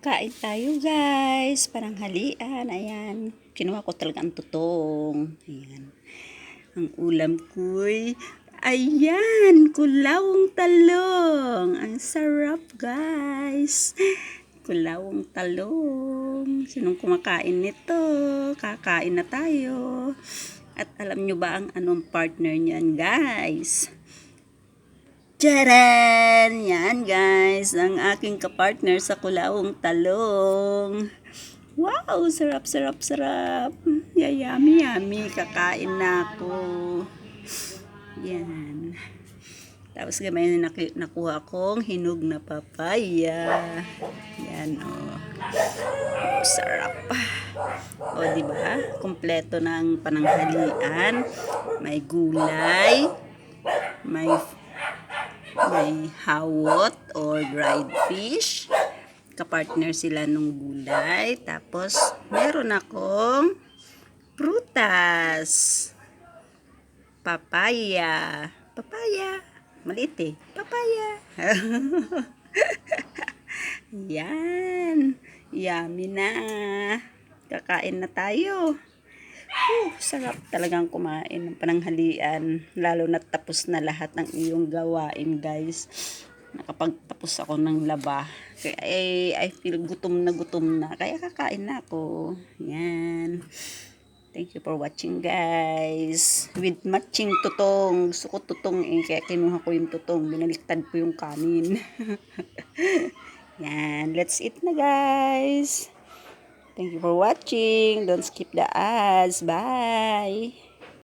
Kain tayo guys, pananghalian. Ayan, kinuha ko talaga ang tutong. Ayan, ang ulam ko'y, ayan, kulawong talong. Ang sarap guys. Kulawong talong. Sinong kumakain nito? Kakain na tayo. At alam nyo ba ang anong partner niyan guys? Tcharan! Yan guys, ang aking kapartner sa kulawong talong. Wow, sarap, sarap, sarap. Yummy, yummy. Kakain na ako. Yan. Tapos gamay nakuha kong hinog na papaya. Yan oh. Sarap. O diba? Kompleto ng pananghalian. May gulay. May hawot or dried fish. Kapartner sila nung gulay. Tapos, meron akong prutas. Papaya. Papaya. Maliit eh. Papaya. Yan. Yummy na. Kakain na tayo. Sarap talagang kumain ng pananghalian. Lalo na tapos na lahat ng iyong gawain guys. Nakapagtapos ako ng laba. Kaya I feel gutom na. Kaya kakain na ako. Yan. Thank you for watching guys. With matching tutong. Gusto ko tutong eh. Kaya kinuha ko yung tutong. Binaliktad ko yung kanin. Yan. Let's eat na guys. Thank you for watching. Don't skip the ads. Bye.